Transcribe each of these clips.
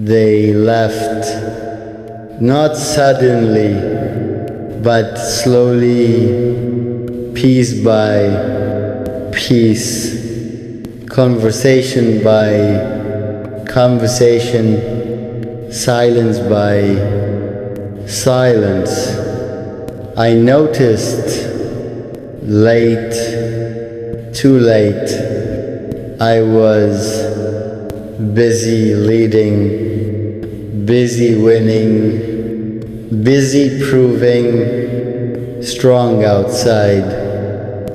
They left, not suddenly, but slowly, piece by piece, conversation by conversation, silence by silence. I noticed late, too late, I was busy leading, busy winning, busy proving strong outside,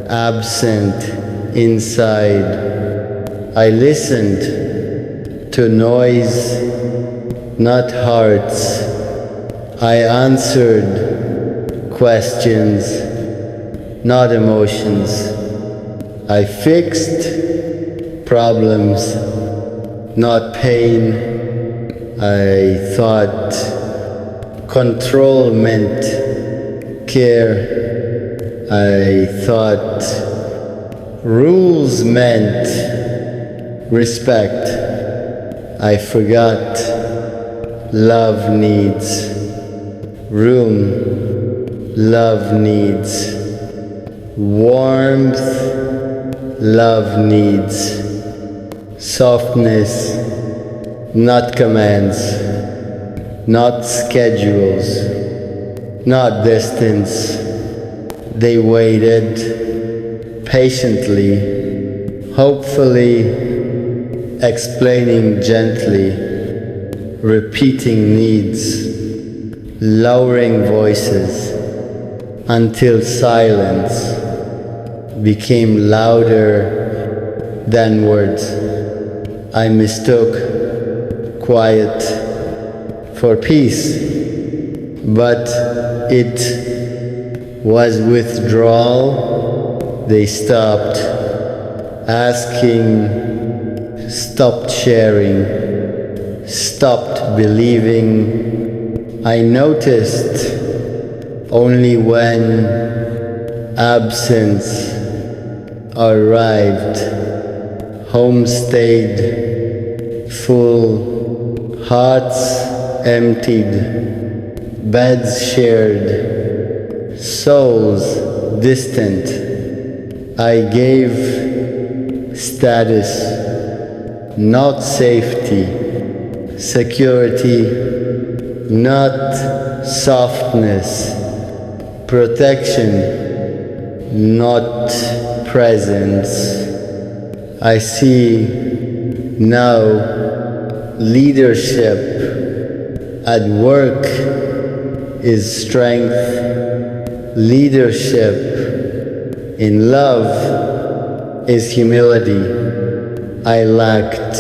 absent inside. I listened to noise, not hearts. I answered questions, not emotions. I fixed problems, not pain. I thought control meant care. I thought rules meant respect. I forgot love needs room, love needs warmth, love needs softness, not commands, not schedules, not distance. They waited patiently, hopefully, explaining gently, repeating needs, lowering voices, until silence became louder than words. I mistook quiet for peace, but it was withdrawal. They stopped asking, stopped sharing, stopped believing. I noticed only when absence arrived, home stayed full, hearts emptied, beds shared, souls distant. I gave status, not safety, security, not softness, protection, not presence. I see now leadership at work is strength, leadership in love is humility. I lacked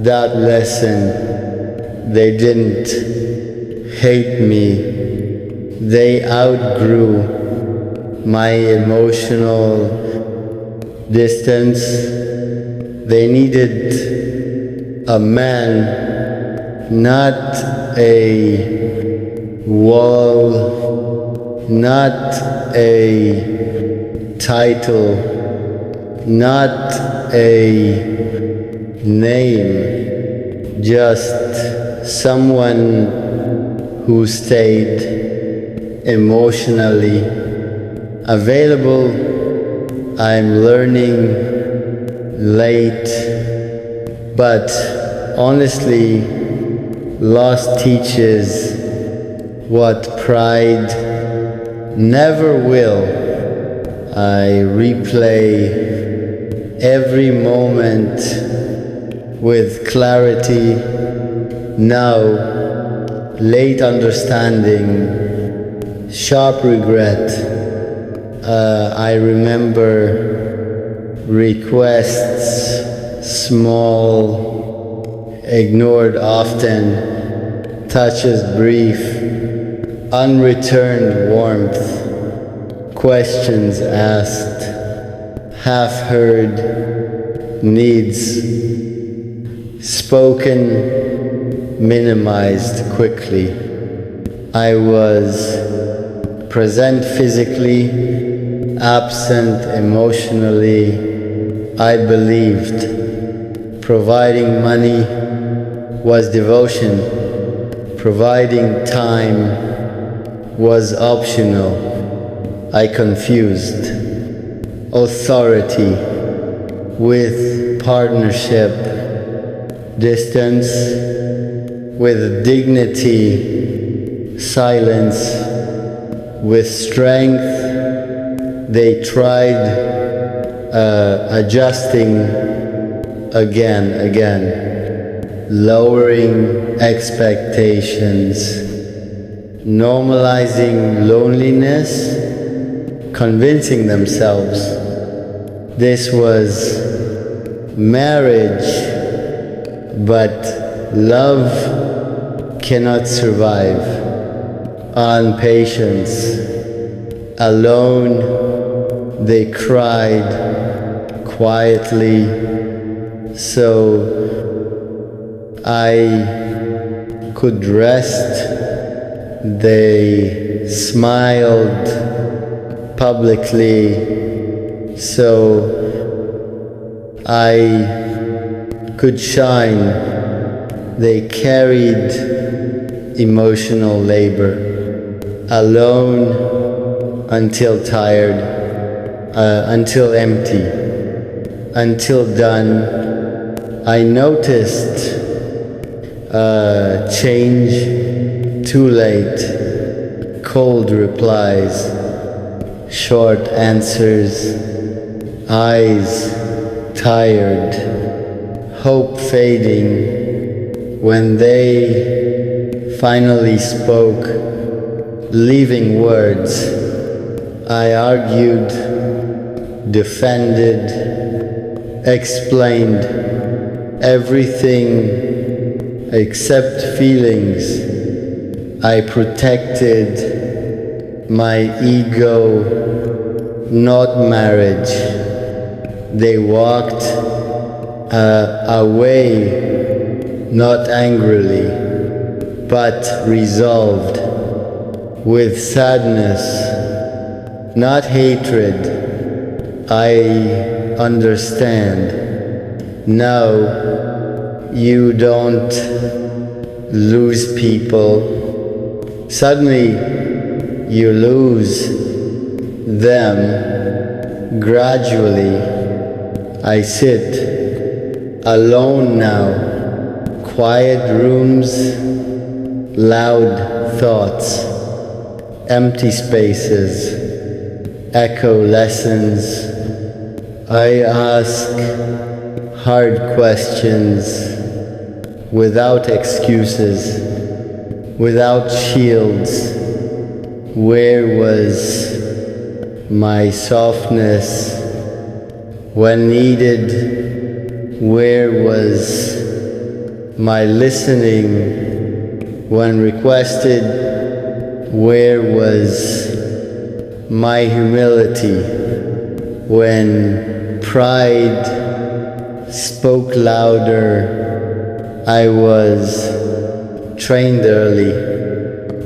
that lesson. They didn't hate me. They outgrew my emotional distance. They needed a man, not a wall, not a title, not a name, just someone who stayed emotionally available. I'm learning late, but honestly, loss teaches what pride never will. I replay every moment with clarity now, late understanding, sharp regret. I remember requests, small, ignored often, touches brief, unreturned warmth, questions asked, half heard, needs spoken, minimized quickly. I was present physically, absent emotionally. I believed providing money was devotion. Providing time was optional. I confused authority with partnership, distance with dignity, silence with strength. They tried adjusting again, lowering expectations, normalizing loneliness, convincing themselves this was marriage, but love cannot survive on patience. Alone, they cried quietly, so I could rest. They smiled publicly, so I could shine. They carried emotional labor, alone until tired, until empty, until done. I noticed change too late, cold replies, short answers, eyes tired, hope fading. When they finally spoke, leaving words, I argued, defended, explained everything except feelings. I protected my ego, not marriage. They walked away, not angrily, but resolved, with sadness, not hatred. I understand. No, you don't lose people. Suddenly, you lose them gradually. I sit alone now, quiet rooms, loud thoughts, empty spaces, echo lessons. I ask hard questions without excuses, without shields. Where was my softness when needed? Where was my listening when requested? Where was my humility when pride spoke louder? I was trained early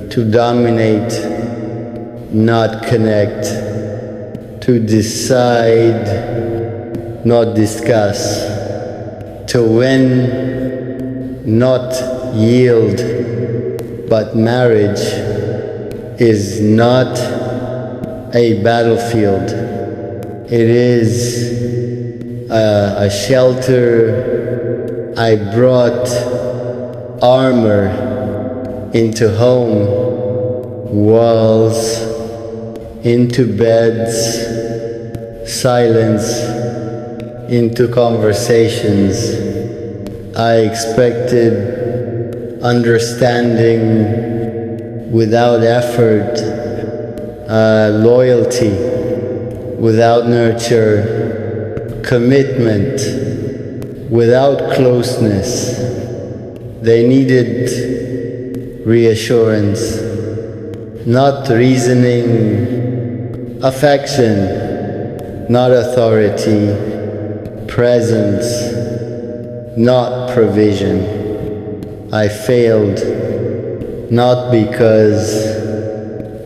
to dominate, not connect, to decide, not discuss, to win, not yield. But marriage is not a battlefield. It is a shelter. I brought armor into home, walls into beds, silence into conversations. I expected understanding without effort, loyalty without nurture, commitment without closeness. They needed reassurance, not reasoning, affection, not authority, presence, not provision. I failed, not because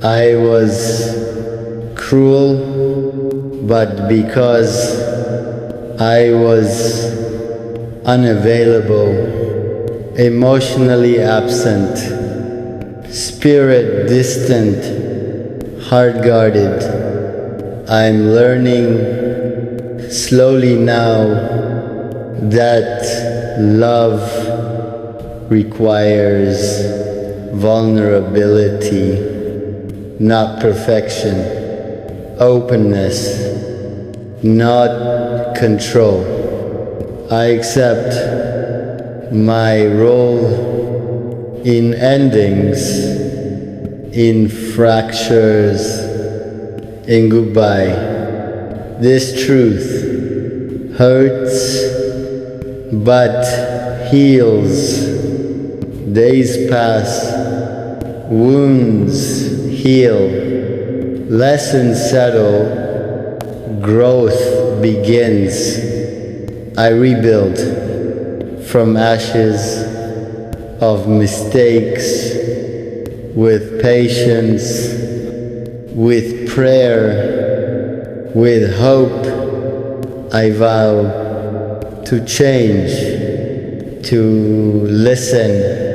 I was cruel, but because I was unavailable, emotionally absent, spirit distant, heart guarded. I'm learning slowly now that love requires vulnerability, not perfection, openness, not control. I accept my role in endings, in fractures, in goodbye. This truth hurts but heals. Days pass, wounds heal, lessons settle, growth begins. I rebuild from ashes of mistakes, with patience, with prayer, with hope. I vow to change, to listen,